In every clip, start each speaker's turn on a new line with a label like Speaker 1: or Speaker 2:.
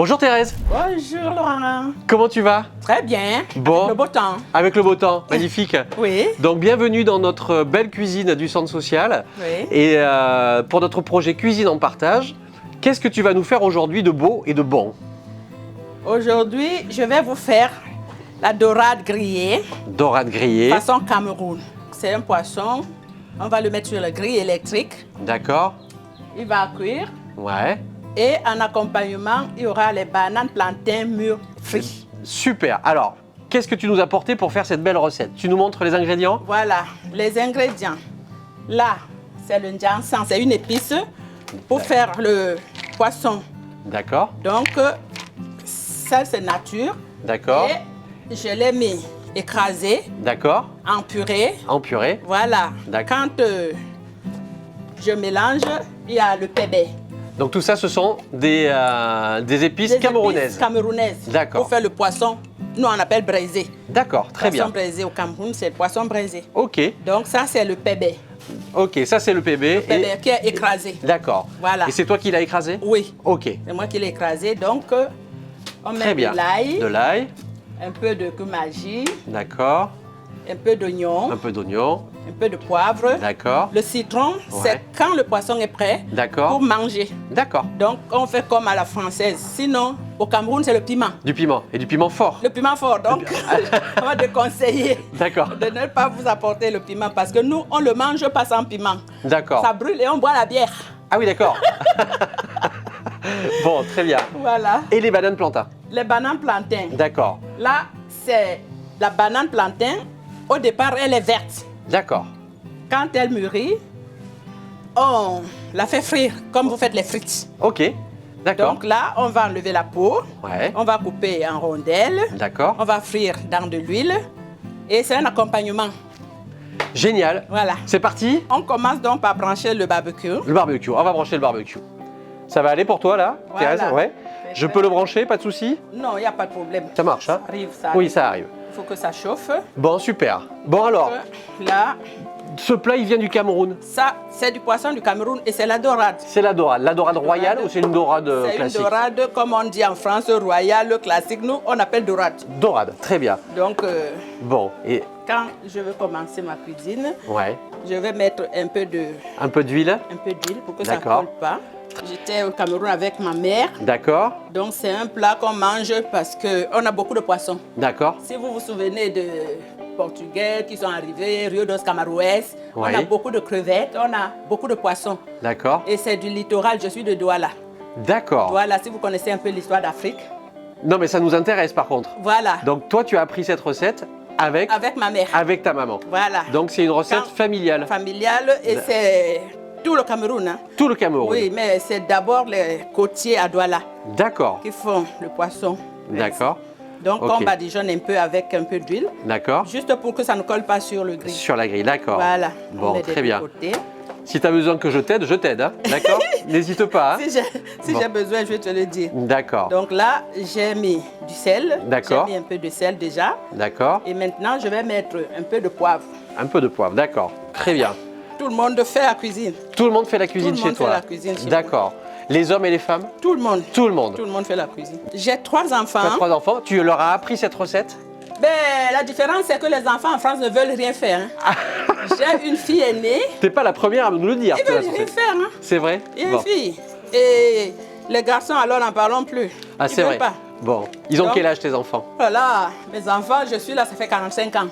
Speaker 1: Bonjour Thérèse.
Speaker 2: Bonjour Laurent.
Speaker 1: Comment tu vas?
Speaker 2: Très bien.
Speaker 1: Bon.
Speaker 2: Avec le beau temps.
Speaker 1: Avec le beau temps, magnifique.
Speaker 2: Oui.
Speaker 1: Donc bienvenue dans notre belle cuisine du centre social.
Speaker 2: Oui.
Speaker 1: Et pour notre projet Cuisine en partage, qu'est-ce que tu vas nous faire aujourd'hui de beau et de bon?
Speaker 2: Aujourd'hui, je vais vous faire la dorade grillée,
Speaker 1: Dorade grillée.
Speaker 2: façon Cameroun. C'est un poisson. On va le mettre sur le grill électrique.
Speaker 1: D'accord.
Speaker 2: Il va cuire.
Speaker 1: Ouais.
Speaker 2: Et en accompagnement, il y aura les bananes plantains mûres frites.
Speaker 1: Super. Alors, qu'est-ce que tu nous as apporté pour faire cette belle recette? Tu nous montres les ingrédients?
Speaker 2: Voilà, les ingrédients. Là, c'est le njamsan, c'est une épice pour faire le poisson.
Speaker 1: D'accord.
Speaker 2: Donc, ça, c'est nature.
Speaker 1: D'accord.
Speaker 2: Et je l'ai mis écrasé,
Speaker 1: D'accord.
Speaker 2: en purée.
Speaker 1: En purée.
Speaker 2: Voilà.
Speaker 1: D'accord.
Speaker 2: Quand je mélange, il y a le pébé.
Speaker 1: Donc tout ça, ce sont des épices camerounaises.
Speaker 2: Épices camerounaises.
Speaker 1: D'accord.
Speaker 2: Pour faire le poisson, nous on appelle braisé.
Speaker 1: D'accord, très bien.
Speaker 2: Poisson braisé au Cameroun, c'est le poisson braisé.
Speaker 1: Ok,
Speaker 2: Donc ça, c'est le pébé.
Speaker 1: ok, ça c'est le PB.
Speaker 2: Le pébé qui est écrasé.
Speaker 1: D'accord.
Speaker 2: Voilà.
Speaker 1: Et c'est toi qui l'as écrasé?
Speaker 2: Oui,
Speaker 1: Ok,
Speaker 2: c'est moi qui l'ai écrasé. Donc, on
Speaker 1: très
Speaker 2: met
Speaker 1: bien.
Speaker 2: de l'ail,
Speaker 1: De l'ail,
Speaker 2: un peu de kumaji,
Speaker 1: d'accord.
Speaker 2: un peu d'oignon,
Speaker 1: Un peu d'oignon,
Speaker 2: un peu de poivre.
Speaker 1: d'accord.
Speaker 2: Le citron, c'est quand le poisson est prêt
Speaker 1: D'accord.
Speaker 2: pour manger.
Speaker 1: D'accord.
Speaker 2: Donc, on fait comme à la française. Sinon, au Cameroun, c'est le piment.
Speaker 1: Du piment, et du piment fort.
Speaker 2: Le piment fort. Donc, on va déconseiller
Speaker 1: D'accord,
Speaker 2: de ne pas vous apporter le piment parce que nous, on le mange pas sans piment.
Speaker 1: d'accord.
Speaker 2: Ça brûle et on boit la bière.
Speaker 1: Ah oui, d'accord. Bon, très bien.
Speaker 2: Voilà.
Speaker 1: Et les bananes plantains?
Speaker 2: Les bananes plantains.
Speaker 1: D'accord,
Speaker 2: Là, c'est la banane plantain. Au départ, elle est verte.
Speaker 1: d'accord.
Speaker 2: Quand elle mûrit, on la fait frire comme vous faites les frites.
Speaker 1: Ok, d'accord.
Speaker 2: Donc là, on va enlever la peau.
Speaker 1: Ouais,
Speaker 2: On va couper en rondelles.
Speaker 1: d'accord.
Speaker 2: On va frire dans de l'huile. Et c'est un accompagnement.
Speaker 1: Génial.
Speaker 2: Voilà.
Speaker 1: C'est parti?
Speaker 2: On commence donc par brancher le barbecue.
Speaker 1: Le barbecue, on va brancher le barbecue. Ça va aller pour toi là,
Speaker 2: Voilà.
Speaker 1: Thérèse? Ouais. Je peux le brancher, pas de souci?
Speaker 2: Non, il n'y a pas de problème.
Speaker 1: Ça marche, hein?
Speaker 2: Ça arrive, ça
Speaker 1: Oui,
Speaker 2: arrive.
Speaker 1: ça arrive.
Speaker 2: Il faut que ça chauffe.
Speaker 1: Bon, super. Bon alors,
Speaker 2: Là,
Speaker 1: ce plat, il vient du Cameroun.
Speaker 2: ça, c'est du poisson du Cameroun et c'est la dorade.
Speaker 1: C'est la dorade. La dorade royale ou c'est une dorade
Speaker 2: C'est une
Speaker 1: classique?
Speaker 2: dorade, comme on dit en France, royale, classique. Nous, on appelle dorade.
Speaker 1: Dorade, très bien.
Speaker 2: Donc,
Speaker 1: Bon, et
Speaker 2: quand je veux commencer ma cuisine,
Speaker 1: ouais,
Speaker 2: je vais mettre un peu d'huile
Speaker 1: un peu d'huile.
Speaker 2: pour que ça ne
Speaker 1: D'accord.
Speaker 2: colle pas. J'étais au Cameroun avec ma mère.
Speaker 1: D'accord,
Speaker 2: Donc, c'est un plat qu'on mange parce qu'on a beaucoup de poissons.
Speaker 1: d'accord,
Speaker 2: Si vous vous souvenez de Portugais qui sont arrivés, Rio dos Camaroes, on
Speaker 1: Oui.
Speaker 2: a beaucoup de crevettes, on a beaucoup de poissons.
Speaker 1: d'accord,
Speaker 2: Et c'est du littoral, je suis de Douala.
Speaker 1: d'accord.
Speaker 2: Douala, si vous connaissez un peu l'histoire d'Afrique.
Speaker 1: Non, mais ça nous intéresse par contre.
Speaker 2: Voilà,
Speaker 1: Donc toi, tu as appris cette recette avec
Speaker 2: avec ma mère.
Speaker 1: ta maman.
Speaker 2: Voilà.
Speaker 1: Donc c'est une recette
Speaker 2: Quand-
Speaker 1: familiale.
Speaker 2: Familiale et c'est tout le Cameroun. Hein.
Speaker 1: Tout le Cameroun.
Speaker 2: Oui, mais c'est d'abord les côtiers à Douala
Speaker 1: D'accord,
Speaker 2: qui font le poisson.
Speaker 1: d'accord,
Speaker 2: Donc
Speaker 1: Ok.
Speaker 2: on badigeonne un peu avec un peu d'huile,
Speaker 1: d'accord.
Speaker 2: juste pour que ça ne colle pas sur le grill.
Speaker 1: Sur la grille, d'accord.
Speaker 2: Voilà. on
Speaker 1: Bon,
Speaker 2: met des
Speaker 1: très
Speaker 2: deux
Speaker 1: bien.
Speaker 2: côtés.
Speaker 1: Si tu as besoin que je t'aide, hein, d'accord? N'hésite pas. Hein.
Speaker 2: Si
Speaker 1: Bon.
Speaker 2: j'ai besoin, je vais te le dire.
Speaker 1: D'accord,
Speaker 2: Donc là, j'ai mis du sel.
Speaker 1: D'accord.
Speaker 2: J'ai mis un peu de sel déjà.
Speaker 1: d'accord.
Speaker 2: Et maintenant, je vais mettre un peu de poivre.
Speaker 1: Un peu de poivre, d'accord. Très bien.
Speaker 2: Tout le monde fait la cuisine.
Speaker 1: Tout le monde fait la cuisine
Speaker 2: Tout le
Speaker 1: chez
Speaker 2: monde
Speaker 1: toi?
Speaker 2: fait la cuisine chez
Speaker 1: D'accord. Les hommes et les femmes?
Speaker 2: Tout le monde.
Speaker 1: Tout le monde.
Speaker 2: Tout le monde fait la cuisine. J'ai 3 enfants.
Speaker 1: Tu as 3 enfants, tu leur as appris cette recette?
Speaker 2: Ben, la différence, c'est que les enfants en France ne veulent rien faire. Hein. J'ai une fille aînée.
Speaker 1: T'es pas la première à nous le dire.
Speaker 2: Ils
Speaker 1: toi,
Speaker 2: veulent rien
Speaker 1: c'est-
Speaker 2: faire. Hein.
Speaker 1: C'est vrai?
Speaker 2: Et une
Speaker 1: Bon.
Speaker 2: fille. Et les garçons, alors, n'en parlons plus.
Speaker 1: Ah,
Speaker 2: Ils
Speaker 1: c'est
Speaker 2: veulent
Speaker 1: vrai.
Speaker 2: pas.
Speaker 1: Bon. Ils ont
Speaker 2: Donc-
Speaker 1: quel âge tes enfants?
Speaker 2: Voilà, mes enfants, je suis là, ça fait 45 ans,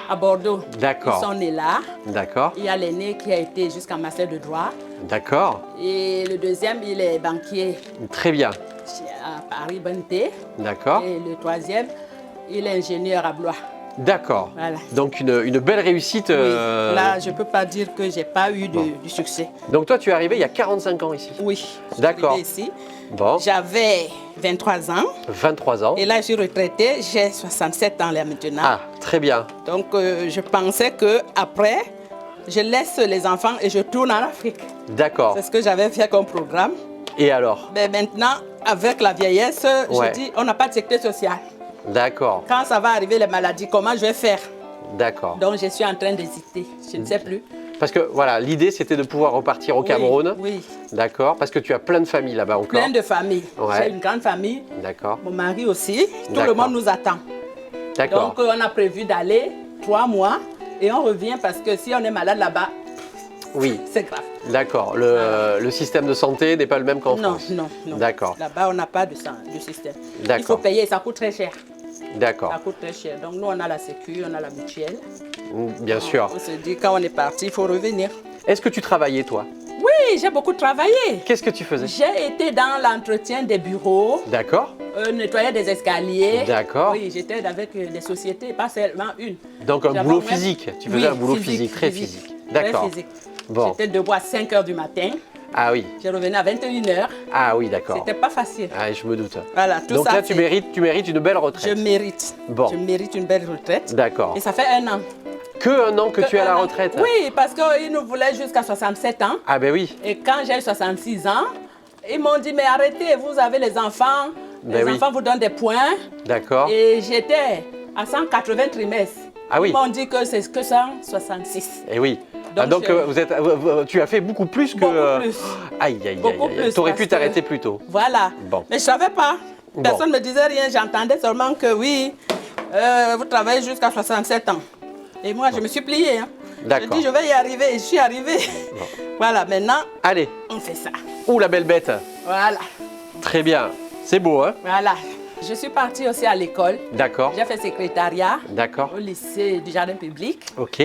Speaker 2: à Bordeaux.
Speaker 1: D'accord.
Speaker 2: Ils sont nés là.
Speaker 1: D'accord,
Speaker 2: Il y a l'aîné qui a été jusqu'en master de droit.
Speaker 1: d'accord.
Speaker 2: Et le deuxième, il est banquier
Speaker 1: Très bien.
Speaker 2: à Paris Banté.
Speaker 1: D'accord,
Speaker 2: Et le troisième, il est ingénieur à Blois.
Speaker 1: d'accord.
Speaker 2: Voilà.
Speaker 1: Donc une belle réussite.
Speaker 2: Oui. Là, je ne peux pas dire que je n'ai pas eu du succès.
Speaker 1: Donc toi, tu es arrivé il y a 45 ans ici.
Speaker 2: Oui, je suis
Speaker 1: D'accord.
Speaker 2: arrivée ici.
Speaker 1: Bon,
Speaker 2: J'avais 23 ans.
Speaker 1: 23 ans.
Speaker 2: Et là, je suis retraitée. J'ai 67 ans là maintenant.
Speaker 1: Ah, très bien.
Speaker 2: Donc, je pensais qu'après, je laisse les enfants et je tourne en Afrique.
Speaker 1: D'accord.
Speaker 2: C'est ce que j'avais fait comme programme.
Speaker 1: Et alors?
Speaker 2: Mais maintenant, avec la vieillesse,
Speaker 1: Ouais.
Speaker 2: je dis, on n'a pas de sécurité sociale.
Speaker 1: D'accord,
Speaker 2: Quand ça va arriver les maladies, comment je vais faire?
Speaker 1: d'accord.
Speaker 2: Donc, je suis en train d'hésiter. Je ne sais plus.
Speaker 1: Parce que voilà, l'idée c'était de pouvoir repartir au
Speaker 2: Oui,
Speaker 1: Cameroun.
Speaker 2: Oui,
Speaker 1: D'accord. Parce que tu as plein de familles là-bas encore.
Speaker 2: plein de familles.
Speaker 1: Ouais.
Speaker 2: J'ai une grande famille,
Speaker 1: D'accord.
Speaker 2: mon mari aussi. Tout le
Speaker 1: D'accord.
Speaker 2: monde nous attend.
Speaker 1: D'accord.
Speaker 2: Donc, on a prévu d'aller 3 mois et on revient parce que si on est malade là-bas,
Speaker 1: Oui.
Speaker 2: c'est grave.
Speaker 1: D'accord. Le système de santé n'est pas le même qu'en
Speaker 2: Non,
Speaker 1: France.
Speaker 2: non, non.
Speaker 1: D'accord.
Speaker 2: Là-bas, on n'a pas de système. Il faut
Speaker 1: D'accord.
Speaker 2: payer, ça coûte très cher.
Speaker 1: D'accord.
Speaker 2: Ça coûte très cher. Donc, nous, on a la sécu, on a la mutuelle.
Speaker 1: Bien sûr.
Speaker 2: On se dit, quand on est parti, il faut revenir.
Speaker 1: Est-ce que tu travaillais toi?
Speaker 2: Oui, j'ai beaucoup travaillé.
Speaker 1: Qu'est-ce que tu faisais?
Speaker 2: J'ai été dans l'entretien des bureaux,
Speaker 1: D'accord.
Speaker 2: nettoyer des escaliers.
Speaker 1: D'accord.
Speaker 2: Oui, j'étais avec des sociétés, pas seulement une.
Speaker 1: Donc un
Speaker 2: J'avais
Speaker 1: boulot
Speaker 2: même-
Speaker 1: physique. Tu faisais
Speaker 2: Oui,
Speaker 1: un boulot physique, très physique. D'accord.
Speaker 2: Très physique.
Speaker 1: Bon.
Speaker 2: J'étais debout à 5 h du matin.
Speaker 1: Ah oui.
Speaker 2: Je revenais à 21 h.
Speaker 1: Ah oui, d'accord.
Speaker 2: C'était pas facile.
Speaker 1: Ah, je me doute.
Speaker 2: Voilà, tout
Speaker 1: Donc
Speaker 2: ça.
Speaker 1: là, tu mérites une belle
Speaker 2: Je
Speaker 1: retraite.
Speaker 2: mérite.
Speaker 1: Bon.
Speaker 2: Je mérite une belle retraite.
Speaker 1: D'accord.
Speaker 2: Et ça fait 1 an.
Speaker 1: Que un an que tu es à la
Speaker 2: un an.
Speaker 1: retraite?
Speaker 2: Oui, parce qu'ils nous voulaient jusqu'à 67 ans.
Speaker 1: Ah ben oui.
Speaker 2: Et quand j'ai eu 66 ans, ils m'ont dit, mais arrêtez, vous avez les enfants.
Speaker 1: Ben
Speaker 2: Les
Speaker 1: oui.
Speaker 2: enfants vous donnent des points.
Speaker 1: D'accord.
Speaker 2: Et j'étais à 180 trimestres.
Speaker 1: Ah oui.
Speaker 2: Ils m'ont dit que c'est que 166.
Speaker 1: Eh oui.
Speaker 2: Donc,
Speaker 1: Tu as fait beaucoup plus que.
Speaker 2: Beaucoup plus.
Speaker 1: Aïe, aïe,
Speaker 2: Beaucoup
Speaker 1: aïe, aïe.
Speaker 2: plus,
Speaker 1: T'aurais
Speaker 2: parce
Speaker 1: pu
Speaker 2: que-
Speaker 1: t'arrêter plus tôt.
Speaker 2: Voilà.
Speaker 1: Bon.
Speaker 2: Mais je ne savais pas.
Speaker 1: Bon.
Speaker 2: Personne ne me disait rien. J'entendais seulement que oui, vous travaillez jusqu'à 67 ans. Et moi, je me suis pliée. Hein.
Speaker 1: D'accord.
Speaker 2: Je dis, je vais y arriver. Et je suis arrivée. Voilà, maintenant,
Speaker 1: Allez.
Speaker 2: on fait ça.
Speaker 1: Ouh, la belle bête.
Speaker 2: Voilà.
Speaker 1: Très bien. C'est beau, hein?
Speaker 2: Voilà. Je suis partie aussi à l'école.
Speaker 1: D'accord.
Speaker 2: J'ai fait secrétariat
Speaker 1: D'accord.
Speaker 2: au lycée du jardin public.
Speaker 1: Ok.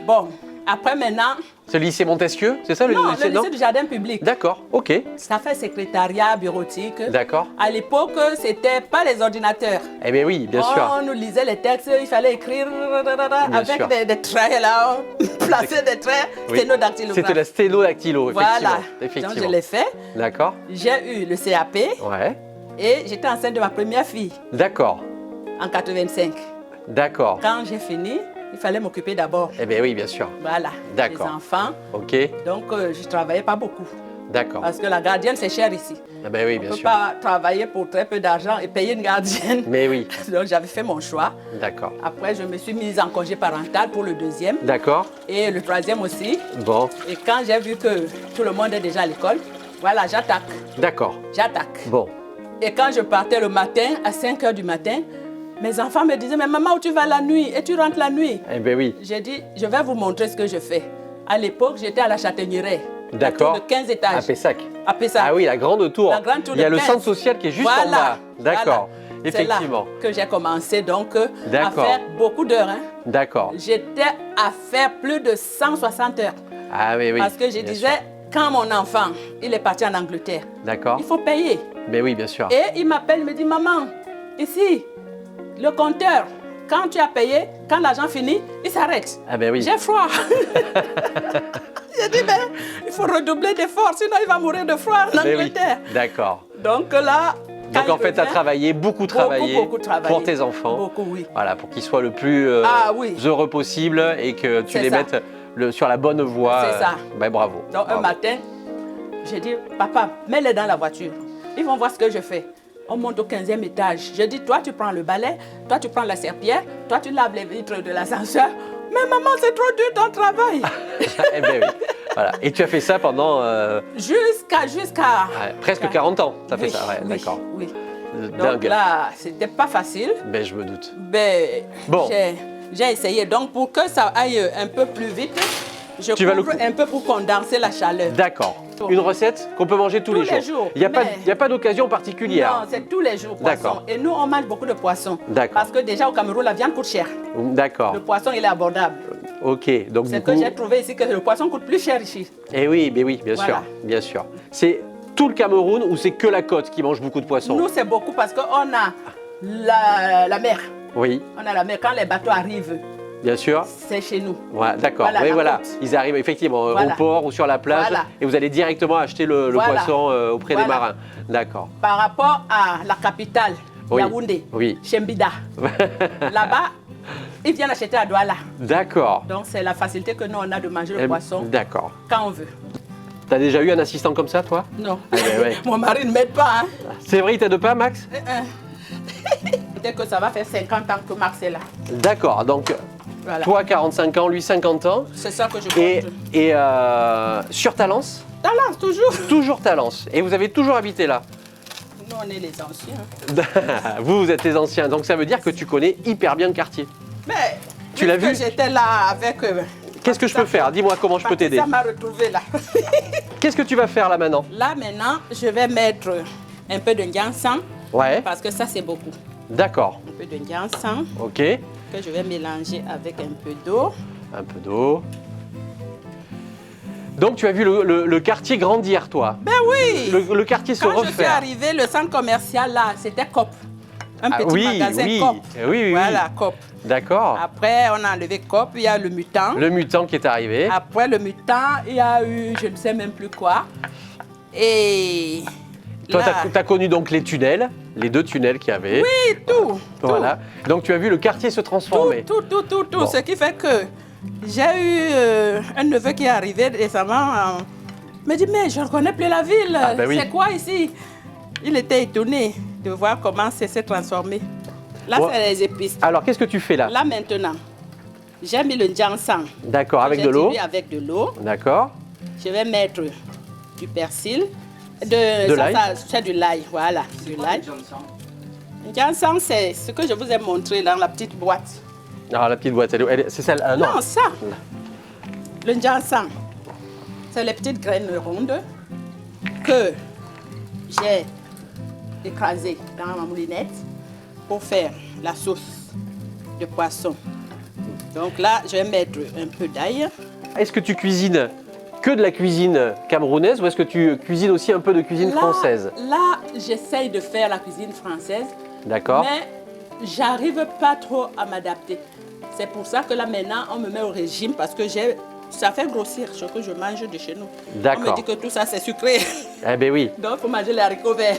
Speaker 2: Bon, après maintenant,
Speaker 1: C'est le lycée Montesquieu, c'est ça le
Speaker 2: non,
Speaker 1: lycée?
Speaker 2: le lycée du jardin public.
Speaker 1: D'accord. Ok.
Speaker 2: Ça fait secrétariat, bureautique.
Speaker 1: D'accord.
Speaker 2: À l'époque, c'était pas les ordinateurs.
Speaker 1: Eh bien oui, bien sûr.
Speaker 2: On nous lisait les textes, il fallait écrire avec
Speaker 1: sûr.
Speaker 2: des traits là, placer des traits,
Speaker 1: Oui.
Speaker 2: sténodactylographe.
Speaker 1: C'était la sténodactylo, effectivement.
Speaker 2: Voilà.
Speaker 1: Effectivement.
Speaker 2: Donc je l'ai fait.
Speaker 1: D'accord.
Speaker 2: J'ai eu le CAP
Speaker 1: Ouais.
Speaker 2: et j'étais enceinte de ma première fille
Speaker 1: D'accord.
Speaker 2: en 85.
Speaker 1: D'accord.
Speaker 2: Quand j'ai fini, il fallait m'occuper d'abord.
Speaker 1: Eh bien oui, bien sûr.
Speaker 2: Voilà.
Speaker 1: D'accord.
Speaker 2: Les enfants.
Speaker 1: Ok.
Speaker 2: Donc je ne travaillais pas beaucoup.
Speaker 1: D'accord.
Speaker 2: Parce que la gardienne, c'est cher ici.
Speaker 1: Eh bien oui,
Speaker 2: On
Speaker 1: bien
Speaker 2: ne peut
Speaker 1: sûr.
Speaker 2: pas travailler pour très peu d'argent et payer une gardienne.
Speaker 1: Mais oui.
Speaker 2: Donc j'avais fait mon choix.
Speaker 1: D'accord.
Speaker 2: Après, je me suis mise en congé parental pour le deuxième
Speaker 1: D'accord.
Speaker 2: et le troisième aussi.
Speaker 1: Bon.
Speaker 2: Et quand j'ai vu que tout le monde est déjà à l'école, voilà, j'attaque.
Speaker 1: D'accord.
Speaker 2: J'attaque.
Speaker 1: Bon.
Speaker 2: Et quand je partais le matin, à 5 h du matin, mes enfants me disaient, mais maman, où tu vas la nuit? Et tu rentres la nuit?
Speaker 1: Eh bien oui.
Speaker 2: J'ai dit, je vais vous montrer ce que je fais. À l'époque, j'étais à la Châtaigneraie. La
Speaker 1: D'accord.
Speaker 2: tour de 15
Speaker 1: À
Speaker 2: étages.
Speaker 1: Pessac.
Speaker 2: À Pessac.
Speaker 1: Ah oui, la grande tour.
Speaker 2: La grande tour
Speaker 1: Il y a
Speaker 2: de
Speaker 1: le
Speaker 2: 15.
Speaker 1: centre social qui est juste en bas. D'accord.
Speaker 2: Voilà. C'est
Speaker 1: Effectivement.
Speaker 2: là que j'ai commencé donc à
Speaker 1: D'accord.
Speaker 2: faire beaucoup d'heures. Hein.
Speaker 1: D'accord.
Speaker 2: J'étais à faire plus de 160 heures.
Speaker 1: Ah oui, oui.
Speaker 2: Parce que je
Speaker 1: bien
Speaker 2: disais,
Speaker 1: sûr.
Speaker 2: quand mon enfant, il est parti en Angleterre,
Speaker 1: D'accord.
Speaker 2: il faut payer.
Speaker 1: Mais oui, bien sûr.
Speaker 2: Et il m'appelle, il me dit, maman, ici, le compteur, quand tu as payé, quand l'argent finit, il s'arrête.
Speaker 1: Ah ben oui.
Speaker 2: J'ai froid. J'ai dit, mais il faut redoubler d'efforts, sinon il va mourir de froid en
Speaker 1: Mais oui.
Speaker 2: Angleterre.
Speaker 1: D'accord.
Speaker 2: Donc là, quand
Speaker 1: Donc en
Speaker 2: il
Speaker 1: fait, tu as
Speaker 2: revient,
Speaker 1: travaillé, beaucoup travaillé
Speaker 2: beaucoup travaillé.
Speaker 1: pour tes enfants.
Speaker 2: Beaucoup, oui.
Speaker 1: Voilà, pour qu'ils soient le plus
Speaker 2: Ah oui.
Speaker 1: heureux possible et que tu
Speaker 2: C'est
Speaker 1: les
Speaker 2: ça.
Speaker 1: mettes sur la bonne voie.
Speaker 2: C'est ça.
Speaker 1: Ben, bravo.
Speaker 2: Donc un
Speaker 1: Bravo.
Speaker 2: matin, j'ai dit, papa, mets-les dans la voiture. Ils vont voir ce que je fais. On monte au 15e étage. Je dis, toi, tu prends le balai, toi, tu prends la serpillière, toi, tu laves les vitres de l'ascenseur. Mais maman, c'est trop dur ton travail.
Speaker 1: Eh ben oui. Voilà. Et tu as fait ça pendant
Speaker 2: Jusqu'à...
Speaker 1: presque 40 ans. Tu as fait
Speaker 2: Oui,
Speaker 1: ça, ouais,
Speaker 2: oui,
Speaker 1: d'accord.
Speaker 2: Oui. Donc
Speaker 1: Dingue.
Speaker 2: là, c'était pas facile.
Speaker 1: Ben, je me doute.
Speaker 2: Mais
Speaker 1: Bon.
Speaker 2: j'ai essayé. Donc pour que ça aille un peu plus vite, je
Speaker 1: Tu vas le
Speaker 2: couvre un peu pour condenser la chaleur.
Speaker 1: D'accord. Une recette qu'on peut manger tous les jours. Il n'y a,
Speaker 2: mais-
Speaker 1: il y a pas d'occasion particulière.
Speaker 2: Non, c'est tous les jours
Speaker 1: D'accord.
Speaker 2: poisson. Et nous, on mange beaucoup de poissons.
Speaker 1: D'accord.
Speaker 2: Parce que déjà au Cameroun, la viande coûte cher.
Speaker 1: D'accord.
Speaker 2: Le poisson, il est abordable.
Speaker 1: Ok. Donc
Speaker 2: C'est
Speaker 1: du
Speaker 2: que
Speaker 1: coup.
Speaker 2: j'ai trouvé ici que le poisson coûte plus cher ici.
Speaker 1: Eh oui, mais oui, bien
Speaker 2: Voilà.
Speaker 1: sûr. Bien sûr. C'est tout le Cameroun ou c'est que la côte qui mange beaucoup de poissons?
Speaker 2: Nous, c'est beaucoup parce qu'on a la mer.
Speaker 1: Oui,
Speaker 2: On a la mer. Quand les bateaux arrivent,
Speaker 1: bien sûr.
Speaker 2: c'est chez nous.
Speaker 1: Ouais, d'accord.
Speaker 2: Voilà,
Speaker 1: oui,
Speaker 2: la
Speaker 1: voilà.
Speaker 2: côte.
Speaker 1: Ils arrivent effectivement
Speaker 2: Voilà.
Speaker 1: au port ou sur la plage
Speaker 2: Voilà.
Speaker 1: et vous allez directement acheter le
Speaker 2: Voilà.
Speaker 1: poisson auprès des
Speaker 2: Voilà.
Speaker 1: marins. D'accord.
Speaker 2: Par rapport à la capitale,
Speaker 1: Oui.
Speaker 2: Yaoundé,
Speaker 1: Oui.
Speaker 2: Chembida, là-bas, ils viennent acheter à Douala.
Speaker 1: D'accord.
Speaker 2: Donc c'est la facilité que nous on a de manger le
Speaker 1: Eh,
Speaker 2: poisson
Speaker 1: D'accord.
Speaker 2: quand on veut.
Speaker 1: T'as déjà eu un assistant comme ça, toi?
Speaker 2: Non.
Speaker 1: Eh ben ouais.
Speaker 2: Mon mari ne m'aide pas. Hein.
Speaker 1: C'est vrai, il t'aide pas, Max?
Speaker 2: Peut-être que ça va faire 50 ans que Max est là.
Speaker 1: D'accord. Donc,
Speaker 2: Voilà.
Speaker 1: Toi, 45 ans, lui, 50 ans.
Speaker 2: C'est ça que je
Speaker 1: Et,
Speaker 2: compte.
Speaker 1: et sur Talence?
Speaker 2: Talent, toujours.
Speaker 1: Toujours Talence. Et vous avez toujours habité là?
Speaker 2: Nous, on est les anciens.
Speaker 1: Vous êtes les anciens, donc ça veut dire que tu connais hyper bien le quartier.
Speaker 2: Mais,
Speaker 1: Tu l'as vu?
Speaker 2: J'étais là avec...
Speaker 1: Qu'est-ce que je peux faire? Dis-moi comment je peux t'aider.
Speaker 2: Ça m'a retrouvé là.
Speaker 1: Qu'est-ce que tu vas faire là maintenant?
Speaker 2: Là, maintenant, je vais mettre un peu de Nyansan.
Speaker 1: Ouais,
Speaker 2: Parce que ça, c'est beaucoup.
Speaker 1: d'accord.
Speaker 2: Un peu de Nyansan
Speaker 1: Ok,
Speaker 2: que je vais mélanger avec un peu d'eau.
Speaker 1: un peu d'eau. Donc tu as vu le quartier grandir, toi?
Speaker 2: Ben oui.
Speaker 1: Le quartier se
Speaker 2: Quand je suis
Speaker 1: refaire.
Speaker 2: arrivée, le centre commercial là, c'était COP. Un
Speaker 1: Ah,
Speaker 2: petit
Speaker 1: oui,
Speaker 2: magasin
Speaker 1: oui,
Speaker 2: COP.
Speaker 1: oui.
Speaker 2: Voilà, COP.
Speaker 1: D'accord.
Speaker 2: Après, on a enlevé COP, il y a le mutant.
Speaker 1: Le mutant qui est arrivé.
Speaker 2: Après le mutant, il y a eu je ne sais même plus quoi. Et
Speaker 1: Toi,
Speaker 2: là,
Speaker 1: tu as connu donc les tunnels, les 2 tunnels qu'il y avait.
Speaker 2: oui, tout.
Speaker 1: Voilà. Donc tu as vu le quartier se transformer.
Speaker 2: Tout.
Speaker 1: Bon.
Speaker 2: Ce qui fait que j'ai eu un neveu qui est arrivé récemment. Me dit, mais je ne reconnais plus la ville.
Speaker 1: Ah, ben oui.
Speaker 2: C'est quoi ici? Il était étonné de voir comment ça s'est transformé. Là,
Speaker 1: Ouais.
Speaker 2: c'est les épices.
Speaker 1: Alors qu'est-ce que tu fais là?
Speaker 2: Là, maintenant, j'ai mis le Jansan.
Speaker 1: D'accord, avec de l'eau.
Speaker 2: Avec de l'eau.
Speaker 1: D'accord.
Speaker 2: Je vais mettre du persil. De
Speaker 1: l'ail.
Speaker 2: C'est du l'ail, voilà. Du l'ail. Jansan, c'est ce que je vous ai montré dans la petite boîte.
Speaker 1: Alors la petite boîte, c'est celle. Non.
Speaker 2: Non, ça. Le Jansan, c'est les petites graines rondes que j'ai écrasées dans ma moulinette pour faire la sauce de poisson. Donc là, je vais mettre un peu d'ail.
Speaker 1: Est-ce que tu cuisines que de la cuisine camerounaise ou est-ce que tu cuisines aussi un peu de cuisine française?
Speaker 2: Là, j'essaye de faire la cuisine française,
Speaker 1: D'accord.
Speaker 2: mais j'arrive pas trop à m'adapter. C'est pour ça que là maintenant, on me met au régime parce que ça fait grossir ce que je mange de chez nous.
Speaker 1: D'accord.
Speaker 2: On me dit que tout ça c'est sucré,
Speaker 1: Eh ben oui.
Speaker 2: donc il faut manger les haricots verts.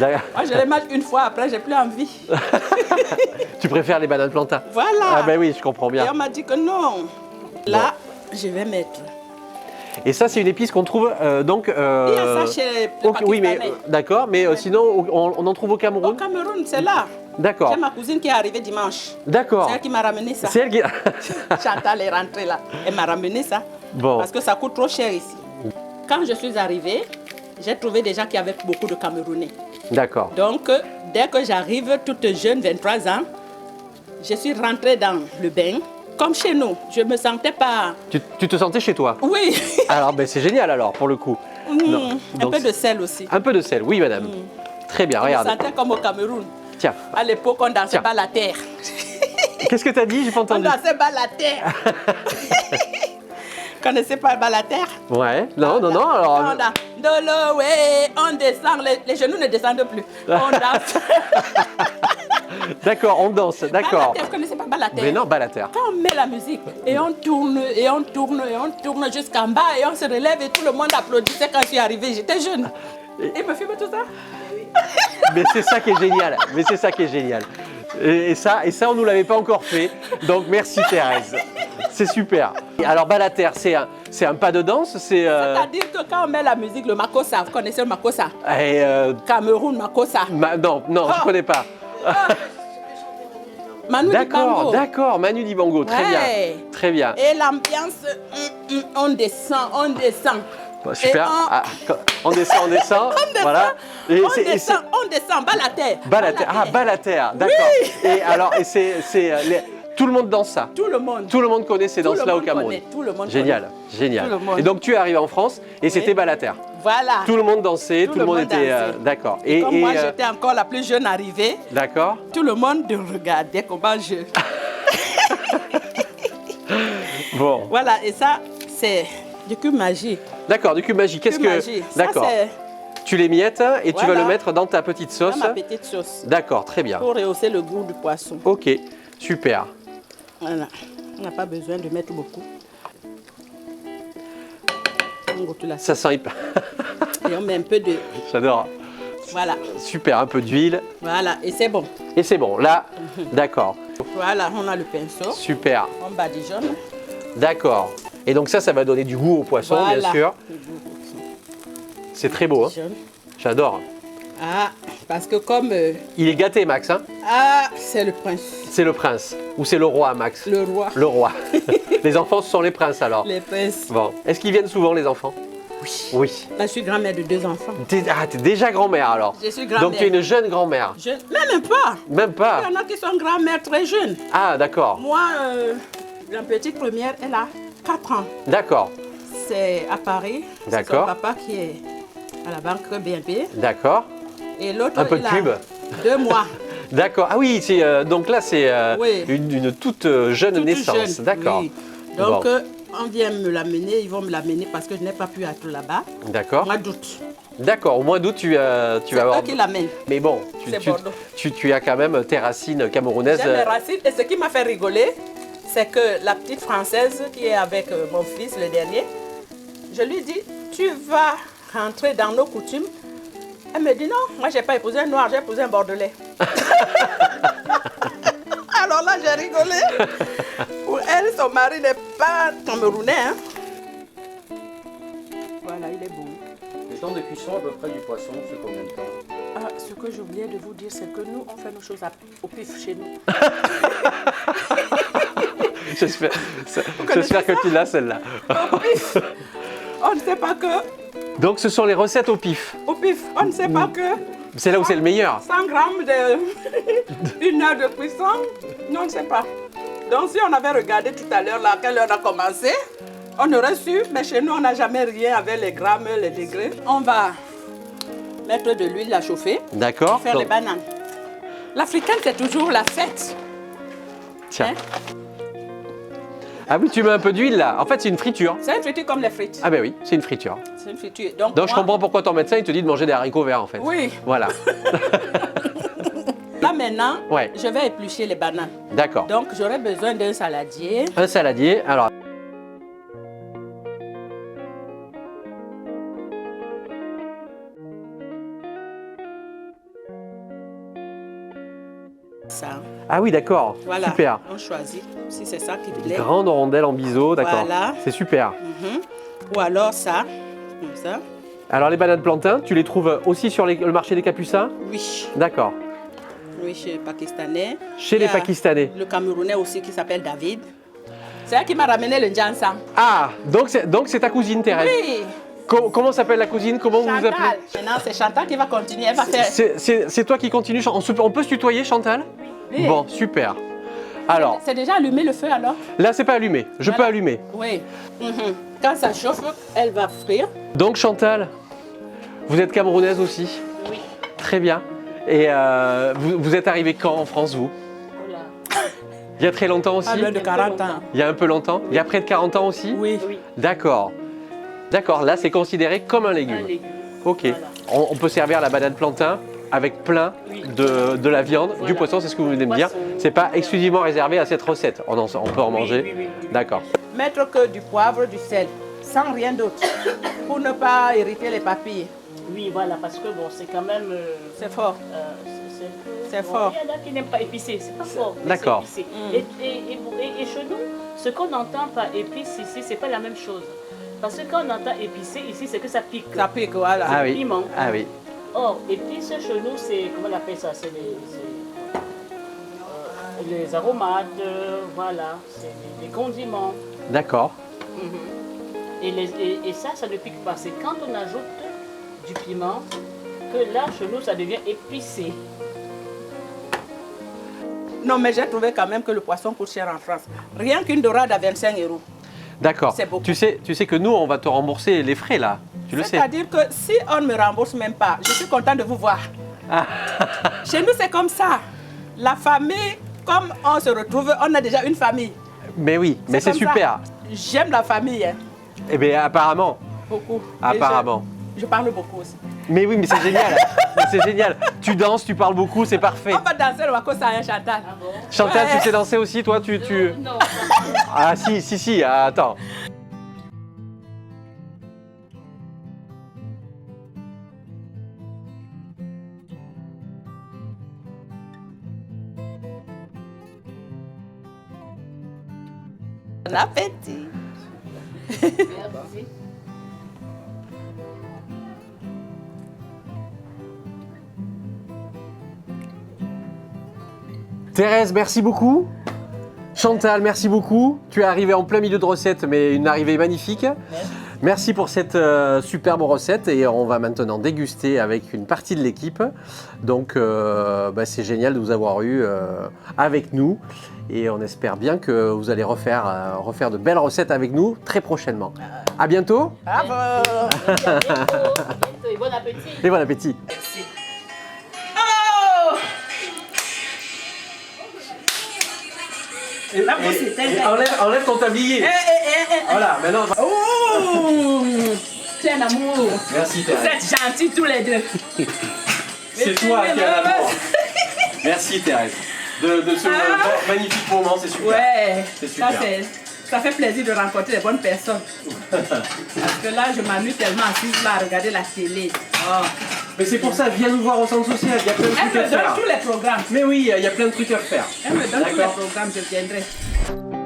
Speaker 1: D'accord.
Speaker 2: Moi, je les mange une fois, après j'ai plus envie.
Speaker 1: Tu préfères les bananes plantains?
Speaker 2: Voilà.
Speaker 1: Ah ben oui, je comprends
Speaker 2: Et
Speaker 1: bien.
Speaker 2: on m'a dit que non. Là, je vais mettre.
Speaker 1: Et ça, c'est une épice qu'on trouve donc.
Speaker 2: Il y a ça chez les
Speaker 1: oui, mais
Speaker 2: Pakistanais.
Speaker 1: d'accord, mais sinon, on en trouve au
Speaker 2: Au
Speaker 1: Cameroun.
Speaker 2: Cameroun, c'est là.
Speaker 1: D'accord.
Speaker 2: J'ai ma cousine qui est arrivée dimanche.
Speaker 1: D'accord.
Speaker 2: C'est elle qui m'a ramené ça.
Speaker 1: C'est elle qui.
Speaker 2: Chantal est rentrée là. Elle m'a ramené ça.
Speaker 1: Bon.
Speaker 2: Parce que ça coûte trop cher ici. Quand je suis arrivée, j'ai trouvé des gens qui avaient beaucoup de Camerounais.
Speaker 1: D'accord.
Speaker 2: Donc, dès que j'arrive, toute jeune, 23 ans, je suis rentrée dans le bain. Comme chez nous, je ne me sentais pas...
Speaker 1: Tu te sentais chez toi?
Speaker 2: Oui.
Speaker 1: Alors, ben, c'est génial alors, pour le coup. Non.
Speaker 2: Un
Speaker 1: Donc,
Speaker 2: peu de sel aussi.
Speaker 1: un peu de sel, oui, madame. Très bien,
Speaker 2: Je me
Speaker 1: regarde.
Speaker 2: sentais comme au Cameroun.
Speaker 1: Tiens,
Speaker 2: À l'époque, on dansait
Speaker 1: Tiens.
Speaker 2: pas la terre.
Speaker 1: qu'est-ce que tu as dit? J'ai pas
Speaker 2: On
Speaker 1: entendu.
Speaker 2: dansait pas la terre. Connaissez pas la terre?
Speaker 1: Ouais, non, alors.
Speaker 2: On danse. Dolo, ouais, on descend, les genoux ne descendent plus. On danse.
Speaker 1: D'accord, on danse, d'accord.
Speaker 2: Balater, vous connaissez pas Balater?
Speaker 1: Mais non, Balater.
Speaker 2: Quand on met la musique et on tourne et on tourne et on tourne jusqu'en bas et on se relève et tout le monde applaudissait quand je suis arrivée. J'étais jeune. Il me filme tout ça?
Speaker 1: Mais c'est ça qui est génial. Mais c'est ça qui est génial. Et ça, on nous l'avait pas encore fait. Donc merci Thérèse. C'est super. Alors Balater, c'est un pas de danse, c'est.
Speaker 2: C'est-à-dire que quand on met la musique, le makossa, vous connaissez le makossa? Cameroun, makossa.
Speaker 1: Non, je connais pas.
Speaker 2: Manu Dibango.
Speaker 1: D'accord, Manu Dibango, très
Speaker 2: Ouais.
Speaker 1: bien, très bien.
Speaker 2: Et l'ambiance, on descend, on descend.
Speaker 1: Bon, super.
Speaker 2: Et
Speaker 1: On descend, on descend. Voilà. Et
Speaker 2: on
Speaker 1: c'est- et
Speaker 2: descend, on descend, Balater.
Speaker 1: Balater. Ah, Balater, d'accord. Et alors, tout le monde danse ça.
Speaker 2: Tout le monde.
Speaker 1: Tout le monde connaît ces
Speaker 2: Tout le
Speaker 1: danses-là au
Speaker 2: monde
Speaker 1: Cameroun.
Speaker 2: connaît, tout le monde
Speaker 1: Génial,
Speaker 2: connaît.
Speaker 1: génial.
Speaker 2: Tout le monde.
Speaker 1: Et donc tu es arrivé en France et c'était Balater.
Speaker 2: Voilà.
Speaker 1: Tout le monde dansait, tout le monde était
Speaker 2: dansait.
Speaker 1: d'accord.
Speaker 2: Et comme moi, j'étais encore la plus jeune arrivée,
Speaker 1: d'accord.
Speaker 2: tout le monde regardait comment je...
Speaker 1: Bon,
Speaker 2: Voilà, et ça, c'est du cube magie.
Speaker 1: d'accord. Du cube magie, qu'est-ce
Speaker 2: Cube
Speaker 1: que
Speaker 2: magie. Ça,
Speaker 1: d'accord.
Speaker 2: c'est
Speaker 1: Tu les miettes et tu vas
Speaker 2: Voilà.
Speaker 1: le mettre dans ta petite sauce.
Speaker 2: dans ma petite sauce
Speaker 1: D'accord, très bien.
Speaker 2: pour rehausser le goût du poisson.
Speaker 1: Ok, super.
Speaker 2: Voilà. On n'a pas besoin de mettre beaucoup. On goûte la sauce.
Speaker 1: Ça sent hyper.
Speaker 2: Et on met un peu de...
Speaker 1: J'adore.
Speaker 2: Voilà.
Speaker 1: Super, un peu d'huile
Speaker 2: Voilà, et c'est bon.
Speaker 1: et c'est bon. Là, d'accord.
Speaker 2: Voilà, on a le pinceau.
Speaker 1: Super,
Speaker 2: On badigeonne.
Speaker 1: d'accord. Et donc ça va donner du goût au poisson, bien
Speaker 2: Voilà.
Speaker 1: sûr. C'est très beau, hein.
Speaker 2: Badigeonne.
Speaker 1: J'adore.
Speaker 2: Ah, Parce que comme...
Speaker 1: Il est gâté, Max, hein?
Speaker 2: ah, c'est le prince,
Speaker 1: C'est le prince. Ou c'est le roi, Max?
Speaker 2: le roi,
Speaker 1: Le roi. Les enfants, ce sont les princes, alors.
Speaker 2: les princes.
Speaker 1: Bon. Est-ce qu'ils viennent souvent, les enfants?
Speaker 2: Oui.
Speaker 1: Oui.
Speaker 2: Là, je suis grand-mère de 2 enfants.
Speaker 1: T'es déjà grand-mère, alors?
Speaker 2: Je suis grand-mère.
Speaker 1: Donc, tu es une jeune grand-mère?
Speaker 2: Même pas.
Speaker 1: Même pas?
Speaker 2: Il y en a qui sont grand-mères très jeunes.
Speaker 1: Ah, d'accord.
Speaker 2: Moi, la petite première, elle a 4 ans.
Speaker 1: D'accord.
Speaker 2: C'est à Paris. C'est
Speaker 1: D'accord.
Speaker 2: son papa qui est à la banque BNP.
Speaker 1: D'accord.
Speaker 2: Et l'autre,
Speaker 1: Un peu de
Speaker 2: il a
Speaker 1: pub.
Speaker 2: 2 mois.
Speaker 1: D'accord. Ah oui, donc là, c'est
Speaker 2: Oui.
Speaker 1: une toute jeune
Speaker 2: Toute
Speaker 1: naissance.
Speaker 2: jeune,
Speaker 1: D'accord.
Speaker 2: oui. Donc,
Speaker 1: Bon.
Speaker 2: on vient me l'amener, ils vont me l'amener parce que je n'ai pas pu être là-bas.
Speaker 1: D'accord.
Speaker 2: Au mois d'août.
Speaker 1: D'accord. Au mois d'août, tu vas
Speaker 2: C'est
Speaker 1: avoir.
Speaker 2: eux qui l'amènent.
Speaker 1: Mais bon,
Speaker 2: C'est Bordeaux.
Speaker 1: tu as quand même tes racines camerounaises.
Speaker 2: J'aime les racines. Et ce qui m'a fait rigoler, c'est que la petite Française qui est avec mon fils, le dernier, je lui dis, tu vas rentrer dans nos coutumes. Elle me dit, non, moi, je n'ai pas épousé un noir, j'ai épousé un bordelais. Alors là, j'ai rigolé. Pour elle, son mari n'est pas camerounais. Hein. Voilà, il est beau.
Speaker 3: Le temps de cuisson à peu près du poisson, c'est combien de temps?
Speaker 2: Ah, ce que j'oubliais de vous dire, c'est que nous, on fait nos choses au pif chez nous.
Speaker 1: J'espère que tu l'as, celle-là.
Speaker 2: Au pif. On ne sait pas que...
Speaker 1: Donc, ce sont les recettes au pif.
Speaker 2: Au pif, on ne sait pas que...
Speaker 1: C'est là où c'est le meilleur.
Speaker 2: 100 grammes de... 1 heure de cuisson, non, on ne sait pas. Donc, si on avait regardé tout à l'heure, à quelle heure on a commencé, on aurait su, mais chez nous, on n'a jamais rien avec les grammes, les degrés. On va mettre de l'huile à chauffer,
Speaker 1: D'accord.
Speaker 2: faire les bananes. L'africaine, c'est toujours la fête.
Speaker 1: Tiens.
Speaker 2: Hein?
Speaker 1: Ah oui, tu mets un peu d'huile là. En fait, c'est une friture.
Speaker 2: C'est une friture comme les frites.
Speaker 1: Ah ben oui, c'est une friture.
Speaker 2: C'est une friture.
Speaker 1: Donc je
Speaker 2: moi-
Speaker 1: comprends pourquoi ton médecin il te dit de manger des haricots verts en fait.
Speaker 2: Oui.
Speaker 1: Voilà.
Speaker 2: Là maintenant,
Speaker 1: Ouais.
Speaker 2: je vais éplucher les bananes.
Speaker 1: D'accord.
Speaker 2: Donc j'aurai besoin d'un saladier.
Speaker 1: Un saladier. Alors.
Speaker 2: Ça.
Speaker 1: Ah oui, d'accord.
Speaker 2: Voilà.
Speaker 1: Super.
Speaker 2: On choisit si c'est ça qui plaît.
Speaker 1: Grande rondelle en biseau, d'accord.
Speaker 2: Voilà.
Speaker 1: C'est super.
Speaker 2: Mhm. Ou alors ça, comme ça.
Speaker 1: Alors les bananes plantains, tu les trouves aussi sur le marché des Capucins?
Speaker 2: Oui.
Speaker 1: D'accord.
Speaker 2: Oui, chez les Pakistanais.
Speaker 1: Chez
Speaker 2: Il y
Speaker 1: les
Speaker 2: a
Speaker 1: Pakistanais.
Speaker 2: Le Camerounais aussi qui s'appelle David. C'est elle qui m'a ramené le Njansan.
Speaker 1: Ah, donc c'est ta cousine Thérèse.
Speaker 2: Oui.
Speaker 1: Comment s'appelle la cousine? Comment vous vous
Speaker 2: Chantal.
Speaker 1: appelez?
Speaker 2: Maintenant, c'est Chantal qui va continuer. Elle va faire.
Speaker 1: C'est toi qui continues. On peut se tutoyer, Chantal?
Speaker 2: Oui.
Speaker 1: Bon, super. Alors,
Speaker 2: C'est déjà allumé le feu alors?
Speaker 1: là, c'est pas allumé. Je peux
Speaker 2: Voilà.
Speaker 1: allumer.
Speaker 2: Oui. Mhm. Quand ça chauffe, elle va frire.
Speaker 1: Donc, Chantal, vous êtes camerounaise aussi?
Speaker 2: Oui.
Speaker 1: Très bien. Et vous êtes arrivée quand en France, vous? Il y a très longtemps aussi?
Speaker 2: Pas loin de 40 ans.
Speaker 1: Il y a un peu longtemps? Il y a près de 40 ans aussi?
Speaker 2: Oui.
Speaker 1: D'accord. D'accord, là, c'est considéré comme un légume. Ok. On peut servir la banane plantain avec plein de la viande, du poisson, c'est ce que vous venez de me dire. C'est pas exclusivement réservé à cette recette. On peut en manger.
Speaker 3: oui.
Speaker 1: D'accord.
Speaker 2: Mettre que du poivre, du sel, sans rien d'autre, pour ne pas irriter les papilles.
Speaker 4: Oui, voilà, parce que bon, c'est quand même.
Speaker 2: C'est fort. C'est
Speaker 4: bon,
Speaker 2: fort.
Speaker 4: Il y en a qui n'aiment pas épicé, c'est pas fort. mais
Speaker 1: D'accord.
Speaker 4: c'est épicé. Et chez nous, ce qu'on entend par épice ici, c'est pas la même chose. Parce que quand on entend épicé ici, c'est que ça pique.
Speaker 2: Ça pique, voilà.
Speaker 1: Ah oui.
Speaker 4: piment.
Speaker 1: Ah oui.
Speaker 4: Or, épice chez nous, c'est. Comment on appelle ça? C'est les aromates, voilà, c'est les condiments.
Speaker 1: D'accord.
Speaker 4: Et ça ne pique pas. C'est quand on ajoute du piment que là, chez nous, ça devient épicé.
Speaker 2: Non, mais j'ai trouvé quand même que le poisson coûte cher en France. Rien qu'une dorade à 25 €.
Speaker 1: D'accord.
Speaker 2: C'est beaucoup.
Speaker 1: Tu sais que nous, on va te rembourser les frais là. Tu le sais.
Speaker 2: C'est-à-dire que si on ne me rembourse même pas, je suis content de vous voir.
Speaker 1: Ah.
Speaker 2: Chez nous, c'est comme ça. La famille, comme on se retrouve, on a déjà une famille.
Speaker 1: Mais oui, mais c'est
Speaker 2: comme ça.
Speaker 1: super.
Speaker 2: J'aime la famille, hein,
Speaker 1: Eh bien, apparemment.
Speaker 2: beaucoup.
Speaker 1: Apparemment.
Speaker 2: Et je parle beaucoup aussi.
Speaker 1: Mais oui, mais c'est génial. Mais c'est génial. Tu danses, tu parles beaucoup, c'est parfait.
Speaker 2: On va danser le Wako Sanya Chantal.
Speaker 1: Chantal,
Speaker 2: Ouais.
Speaker 1: tu sais danser aussi, toi tu...
Speaker 4: Non,
Speaker 1: Ah si, attends.
Speaker 2: Bon appétit.
Speaker 4: merci.
Speaker 1: Thérèse, merci beaucoup. Chantal, merci beaucoup. Tu es arrivée en plein milieu de recette, mais une arrivée magnifique. Merci pour cette superbe recette et on va maintenant déguster avec une partie de l'équipe. Donc c'est génial de vous avoir eu avec nous et on espère bien que vous allez refaire de belles recettes avec nous très prochainement. À bientôt.
Speaker 2: Bravo.
Speaker 4: À bientôt et bon appétit.
Speaker 1: Et bon appétit. Enlève ton tablier. Voilà, maintenant.
Speaker 2: Oh, c'est un amour.
Speaker 1: Merci
Speaker 2: Vous
Speaker 1: Thérèse.
Speaker 2: êtes gentils tous les deux.
Speaker 1: C'est toi qui as l'amour. Merci Thérèse. De ce magnifique moment, c'est super.
Speaker 2: Ouais,
Speaker 1: C'est super.
Speaker 2: ça fait plaisir de rencontrer les bonnes personnes. Parce que là, je m'amuse tellement assise là à regarder la télé. Oh.
Speaker 1: Mais c'est pour ça, viens nous voir au centre social, il y a plein de
Speaker 2: Elle
Speaker 1: trucs à
Speaker 2: me donne
Speaker 1: faire.
Speaker 2: tous les programmes.
Speaker 1: Mais oui, il y a plein de trucs à faire.
Speaker 2: Elle me donne tous les
Speaker 1: D'accord.
Speaker 2: programmes, je viendrai.